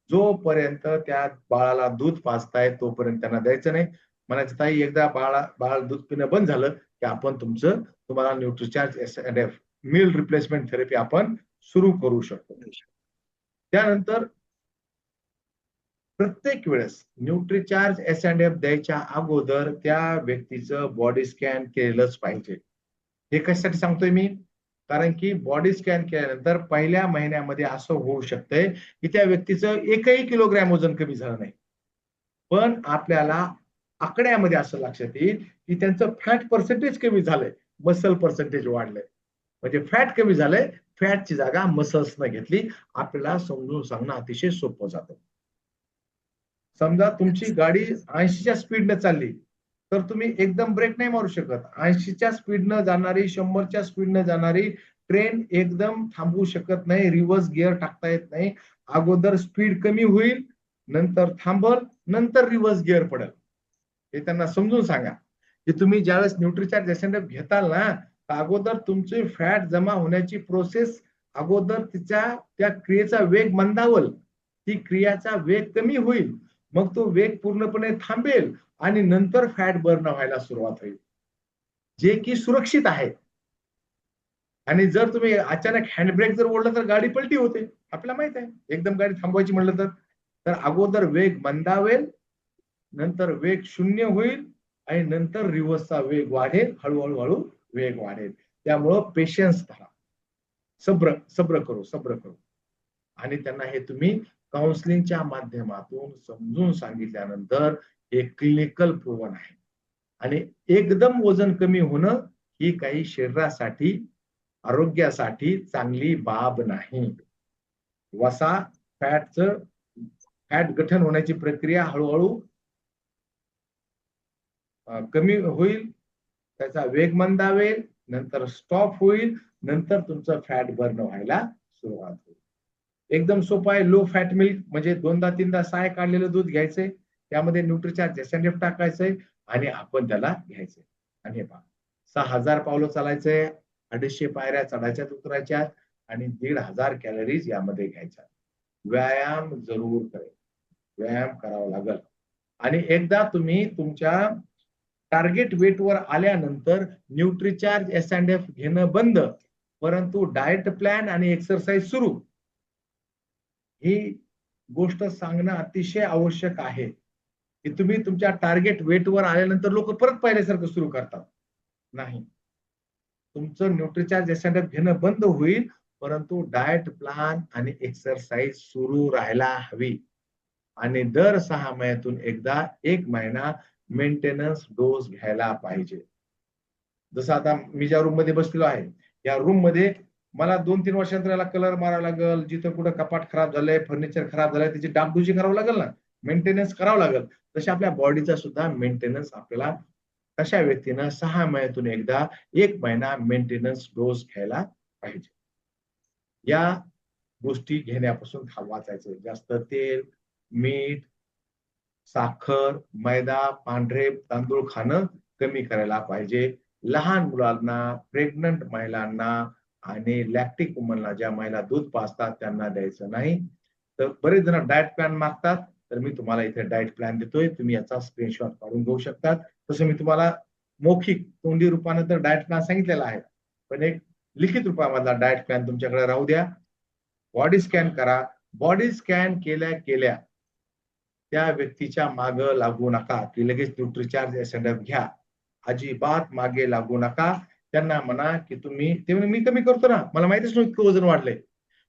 [SPEAKER 1] जोपर्यंत त्या बाळाला दूध पाजताय तोपर्यंत त्यांना द्यायचं नाही. म्हणायचं ताई, एकदा बाळ दूध पिणं बंद झालं की आपण तुम्हाला न्यूट्रिचार्ज एस&एफ मील रिप्लेसमेंट थेरपी आपण सुरू करू शकतो. त्यानंतर प्रत्येक वेळेस न्यूट्रिचार्ज एस&एफ द्यायच्या अगोदर त्या व्यक्तीचं बॉडी स्कॅन केलंच पाहिजे. हे कशासाठी सांगतोय मी, कारण की बॉडी स्कॅन केल्यानंतर पहिल्या महिन्यामध्ये असं होऊ शकतंय की त्या व्यक्तीचं 1 किलोग्रॅम वजन कमी झालं नाही, पण आपल्याला आकड्यामध्ये असं लक्षात येईल की त्यांचं फॅट पर्सेंटेज कमी झालंय, मसल पर्सेंटेज वाढलंय. म्हणजे फॅट कमी झालंय, फॅटची जागा मसल्सनं घेतली. आपल्याला समजून सांगणं अतिशय सोपं जातं. समजा तुमची गाडी 80च्या स्पीडने चालली, तर तुम्ही एकदम ब्रेक नाही मारू शकत. 80च्या स्पीडनं जाणारी, 100च्या स्पीडनं जाणारी ट्रेन एकदम थांबवू शकत नाही, रिव्हर्स गिअर टाकता येत नाही. अगोदर स्पीड कमी होईल, नंतर थांबल, नंतर रिव्हर्स गिअर पडेल. हे त्यांना समजून सांगा की तुम्ही ज्यावेळेस न्यूट्रिचार्ज एस&एफ घेताल ना, अगोदर तुमची फॅट जमा होण्याची प्रोसेस, अगोदर त्या क्रियेचा वेग मंदावल, ती क्रियाचा वेग कमी होईल, मग तो वेग पूर्णपणे थांबेल आणि नंतर फॅट बर्न व्हायला सुरुवात होईल, जे की सुरक्षित आहे. आणि जर तुम्ही अचानक हँडब्रेक जर ओढला तर गाडी पलटी होते, आपल्याला माहित आहे. एकदम गाडी थांबवायची म्हणलं तर अगोदर वेग मंदावेल, नंतर वेग 0 होईल आणि नंतर रिव्हर्सचा वेग वाढेल, हळूहळू वेग वाढेल. त्यामुळं पेशन्स धरा, सब्र करू. आणि त्यांना हे तुम्ही काउन्सिलिंगच्या माध्यमातून समजून सांगितल्यानंतर हे क्लिनिकल प्रूव्हन आहे. आणि एकदम वजन कमी होणं ही काही शरीरासाठी, आरोग्यासाठी चांगली बाब नाही. फॅट गठन होण्याची प्रक्रिया हळूहळू कमी होईल, त्याचा वेग मंदावेल, नंतर स्टॉप होईल, नंतर तुमचं फॅट बर्न व्हायला सुरुवात होईल. एकदम सोपं आहे. लो फॅट मिल्क म्हणजे 2दा-3दा साय काढलेलं दूध घ्यायचंय, त्यामध्ये न्यूट्रिचार्ज एस&एफ टाकायचंय आणि आपण त्याला घ्यायचंय. आणि हे पहा, 6,000 पावलं चालायचंय, 250 पायऱ्या चढायच्यात उतरायच्यात आणि 1,500 कॅलरीज यामध्ये घ्यायच्या. व्यायाम जरूर करेल, व्यायाम करावा लागेल. आणि एकदा तुम्ही तुमच्या टार्गेट वेटवर आल्यानंतर न्यूट्रिचार्ज एस&एफ घेणं बंद, परंतु डाएट प्लॅन आणि एक्सरसाइज सुरू, ही गोष्ट सांगणं अतिशय आवश्यक आहे की तुम्ही तुमच्या टार्गेट वेटवर आल्यानंतर लोक परत पहिल्यासारखं सुरू करतात. नाही, तुमचं न्यूट्रिचार्ज एस&एफ घेणं बंद होईल, परंतु डाएट प्लॅन आणि एक्सरसाइज सुरू राहायला हवी. आणि दर 6 महिन्यातून एकदा 1 महिना मेंटेनन्स डोस घ्यायला पाहिजे. जसं आता मी ज्या रूम मध्ये बसलेलो आहे, या रूम मध्ये मला 2-3 वर्षांतर याला कलर मारावा लागेल, जिथं कुठं कपाट खराब झालंय, फर्निचर खराब झालंय, त्याची डागडुजी करावं लागेल ना, मेंटेनन्स करावं लागेल. तसे आपल्या बॉडीचा सुद्धा मेंटेनन्स आपल्याला तशा व्यक्तीनं 6 महिन्यातून एकदा 1 महिना मेंटेनन्स डोस घ्यायला पाहिजे. या गोष्टी घेण्यापासून वाचायचं. जास्त तेल, मीठ, साखर, मैदा, पांढरे तांदूळ खाणं कमी करायला पाहिजे. लहान मुलांना, प्रेग्नंट महिलांना आणि लॅक्टिक वुमनला, ज्या महिला दूध पाजतात त्यांना द्यायचं नाही. तर बरेच जण डाएट प्लॅन मागतात, तर मी तुम्हाला इथे डाएट प्लॅन देतोय, तुम्ही याचा स्क्रीनशॉट काढून घेऊ शकता. तसं मी तुम्हाला मौखिक तोंडी रूपाने तर डाएट प्लॅन सांगितलेला आहे, पण एक लिखित रूपामधला डाएट प्लॅन तुमच्याकडे राहू द्या. बॉडी स्कॅन करा. बॉडी स्कॅन केल्या त्या व्यक्तीच्या मागे लागू नका की लगेच न्यूट्रिचार्ज एस&एफ घ्या. अजिबात मागे लागू नका. त्यांना म्हणा की तुम्ही, ते मी कमी करतो ना, मला माहितीच नाही इतकं वजन वाढलंय.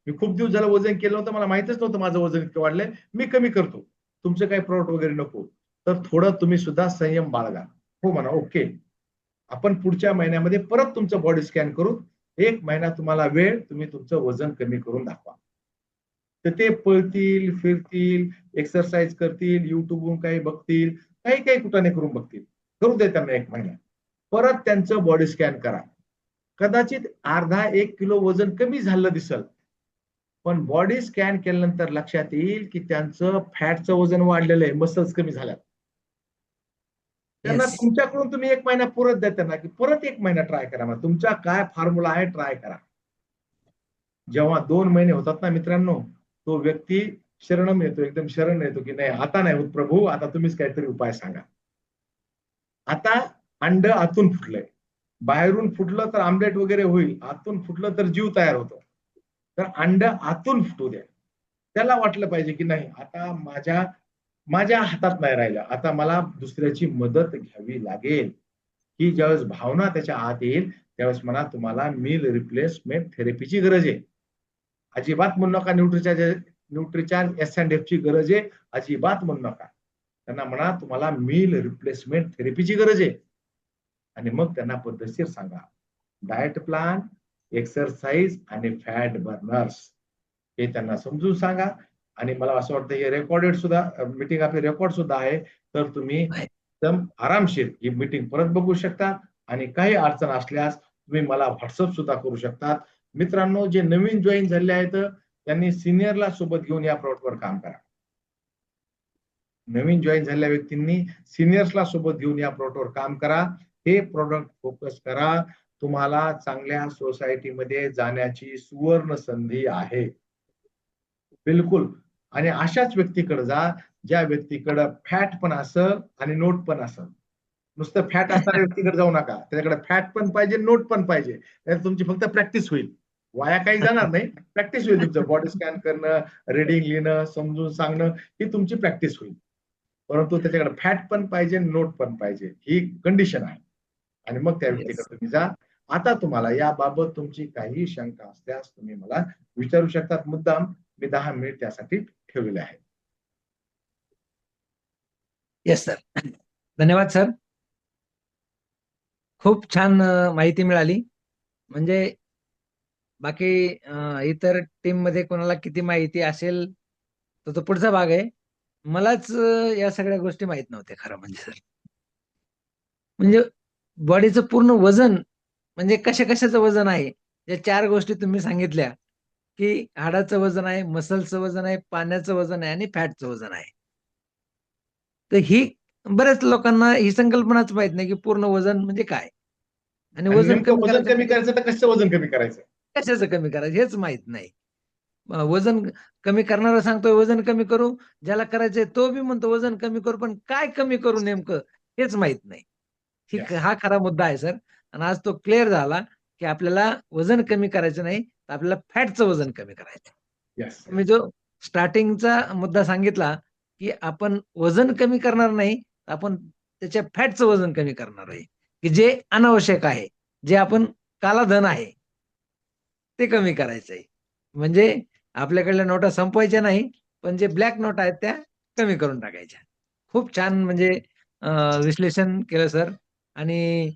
[SPEAKER 1] मी खूप दिवस झालं वजन केलं होतं, मला माहितच नव्हतं माझं वजन इतकं वाढलंय, मी कमी करतो, तुमचं काही प्रॉडक्ट वगैरे नको. तर थोडं तुम्ही सुद्धा संयम बाळगा. हो म्हणा, ओके, आपण पुढच्या महिन्यामध्ये परत तुमचं बॉडी स्कॅन करू, 1 महिना तुम्हाला वेळ, तुम्ही तुमचं वजन कमी करून दाखवा. तर ते पळतील, फिरतील, एक्सरसाइज करतील, युट्यूबवरून काही बघतील, काही काही कुठाने करून बघतील. करू दे त्यांना 1 महिना. परत त्यांचं बॉडी स्कॅन करा. कदाचित अर्धा 1 किलो वजन कमी झालं दिसल, पण बॉडी स्कॅन केल्यानंतर लक्षात येईल की त्यांचं फॅटचं वजन वाढलेलं आहे, मसल्स कमी झाल्यात. त्यांना
[SPEAKER 2] येस.
[SPEAKER 1] तुमच्याकडून तुम्ही 1 महिना परत द्या त्यांना, की परत 1 महिना ट्राय करा. मग तुमचा काय फॉर्म्युला आहे ट्राय करा. जेव्हा 2 महिने होतात ना मित्रांनो, तो व्यक्ती शरणम येतो, एकदम शरण येतो, की नाही आता नाही होत प्रभू, आता तुम्हीच काहीतरी उपाय सांगा. आता अंड आतून फुटलंय, बाहेरून फुटलं तर आमलेट वगैरे होईल, आतून फुटलं तर जीव तयार होतो. तर अंड आतून फुटू द्या. त्याला वाटलं पाहिजे की नाही आता माझ्या माझ्या हातात नाही राहिलं, आता मला दुसऱ्याची मदत घ्यावी लागेल. ही ज्यावेळेस भावना त्याच्या आत येईल, त्यावेळेस म्हणा तुम्हाला मील रिप्लेसमेंट थेरपीची गरज आहे. अजिबात म्हणू नका न्यूट्रिचार्ज एस अँड एफ ची गरज आहे, अजिबात म्हणू नका. त्यांना म्हणा तुम्हाला मील रिप्लेसमेंट थेरपीची गरज आहे. आणि मग त्यांना पद्धतशीर सांगा, डाएट प्लॅन, एक्सरसाइज आणि फॅट बर्नर्स हे त्यांना समजून सांगा. आणि मला असं वाटतं हे रेकॉर्डेड सुद्धा मीटिंग आपली रेकॉर्ड सुद्धा आहे, तर तुम्ही एकदम आरामशीर ही मीटिंग परत बघू शकता. आणि काही अडचण असल्यास तुम्ही मला व्हॉट्सअप सुद्धा करू शकता. मित्रांनो, जे नवीन जॉईन झाले आहेत त्यांनी सिनियरला सोबत घेऊन या प्लॉटवर काम करा. नवीन जॉईन झालेल्या व्यक्तींनी सिनियर्सला सोबत घेऊन या प्लॉटवर काम करा. हे प्रोडक्ट फोकस करा. तुम्हाला चांगल्या सोसायटीमध्ये जाण्याची सुवर्ण संधी आहे. बिलकुल. आणि अशाच व्यक्तीकडे जा, ज्या व्यक्तीकडे फॅट पण असेल आणि नोट पण असेल. नुसतं फॅट असणाऱ्या व्यक्तीकडे जाऊ नका. त्याच्याकडे फॅट पण पाहिजे, नोट पण पाहिजे. तर तुमची फक्त प्रॅक्टिस होईल. वाया काही जाणार नाही. प्रॅक्टिस होईल तुमचं. बॉडी स्कॅन करणं, रीडिंग लिहिणं, समजून सांगणं, ही तुमची प्रॅक्टिस होईल. परंतु त्याच्याकडे फॅट पण पाहिजे, नोट पण पाहिजे. ही कंडिशन आहे. आणि मग त्या
[SPEAKER 2] येस.
[SPEAKER 1] व्यक्तीकडे तुम्ही जा. आता तुम्हाला याबाबत तुमची काही शंका असल्यास तुम्ही मला विचारू शकतात मुद्दाम. मी 10 मिनिट त्यासाठी ठेवलेले आहे.
[SPEAKER 2] Yes sir. धन्यवाद सर. खूप छान माहिती मिळाली. म्हणजे बाकी इतर टीम मध्ये कोणाला किती माहिती असेल तर तो पुढचा भाग आहे. मलाच या सगळ्या गोष्टी माहित नव्हत्या खरं म्हणजे सर. म्हणजे बॉडीचं पूर्ण वजन म्हणजे कशा कशाचं वजन आहे, या 4 गोष्टी तुम्ही सांगितल्या, की हाडाचं वजन आहे, मसलचं वजन आहे, पाण्याचं वजन आहे आणि फॅटचं वजन आहे. तर ही बऱ्याच लोकांना ही संकल्पनाच माहित नाही, की पूर्ण वजन म्हणजे काय? आणि
[SPEAKER 1] आणि
[SPEAKER 2] वजन
[SPEAKER 1] नेमकं
[SPEAKER 2] कमी
[SPEAKER 1] वजन कमी
[SPEAKER 2] करायचं
[SPEAKER 1] करायचं तर कसं वजन कमी करायचं?
[SPEAKER 2] कशाचं कमी करायचं हेच माहित नाही. वजन कमी करणारा सांगतोय वजन कमी करू, ज्याला करायचंय तो बी म्हणतो वजन कमी करू, पण काय कमी करू नेमकं हेच माहित नाही.
[SPEAKER 1] येस.
[SPEAKER 2] हा खरा मुद्दा आहे सर. आणि आज तो क्लिअर झाला, की आपल्याला वजन कमी करायचं नाही, तर आपल्याला फॅटचं वजन कमी करायचं.
[SPEAKER 1] येस.
[SPEAKER 2] तुम्ही जो स्टार्टिंगचा मुद्दा सांगितला, की आपण वजन कमी करणार नाही, आपण त्याच्या फॅटचं वजन कमी करणार आहे, की जे अनावश्यक आहे, जे आपण कालाधन आहे, ते कमी करायचं आहे. म्हणजे आपल्याकडल्या नोटा संपवायच्या नाही, पण जे ब्लॅक नोटा आहेत त्या कमी करून टाकायच्या. खूप छान म्हणजे विश्लेषण केलं सर. आणि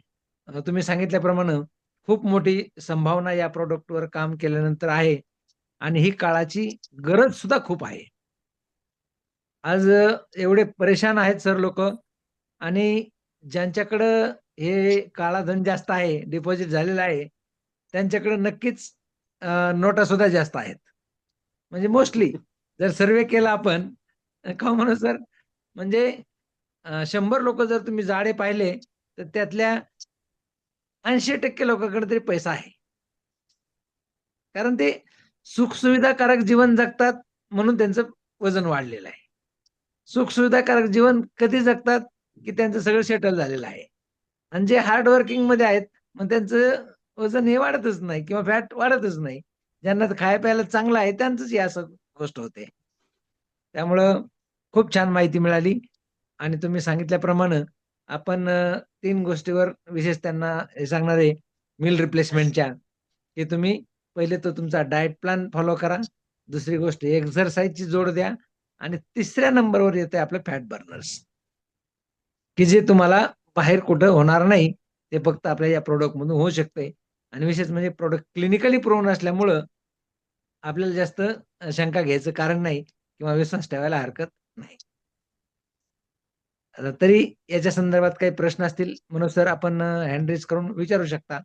[SPEAKER 2] तुम्ही सांगितल्याप्रमाणे खूप मोठी संभावना या प्रॉडक्टवर काम केल्यानंतर आहे आणि ही काळाची गरज सुद्धा खूप आहे. आज एवढे परेशान आहेत सर लोकं आणि ज्यांच्याकडं हे काळा धन जास्त आहे, डिपॉझिट झालेलं आहे, त्यांच्याकडे नक्कीच नोटा सुद्धा जास्त आहेत. म्हणजे मोस्टली जर सर्व्हे केला आपण का म्हणू सर, म्हणजे 100 लोकं जर तुम्ही जाडे पाहिले, तर त्यातल्या 80% लोकांकडे तरी पैसा आहे. कारण ते सुखसुविधाकारक जीवन जगतात म्हणून त्यांचं वजन वाढलेलं आहे. सुखसुविधाकारक जीवन कधी जगतात, की त्यांचं सगळं सेटल झालेलं आहे. आणि जे हार्ड वर्किंगमध्ये आहेत, मग त्यांचं वजन हे वाढतच नाही किंवा फॅट वाढतच नाही. ज्यांना खायला-प्यायला चांगलं आहे, त्यांचंच ही असं गोष्ट होते. त्यामुळं खूप छान माहिती मिळाली आणि तुम्ही सांगितल्याप्रमाणे आपण 3 गोष्टीवर विशेष त्यांना हे सांगणार आहे, मील रिप्लेसमेंटच्या, की तुम्ही पहिले तो तुमचा डाएट प्लॅन फॉलो करा. दुसरी गोष्ट एक्सरसाइजची जोड द्या आणि तिसऱ्या नंबरवर येते आपलं फॅट बर्नर्स, की जे तुम्हाला बाहेर कुठं होणार नाही. ते फक्त आपल्या या प्रोडक्ट मधून होऊ शकते. आणि विशेष म्हणजे प्रोडक्ट क्लिनिकली प्रूव्हन असल्यामुळं आपल्याला जास्त शंका घ्यायचं कारण नाही किंवा विश्वास ठेवायला हरकत नाही. तरी याच्या संदर्भात काही प्रश्न असतील मनोज सर, आपण हँड रेज करून विचारू शकता.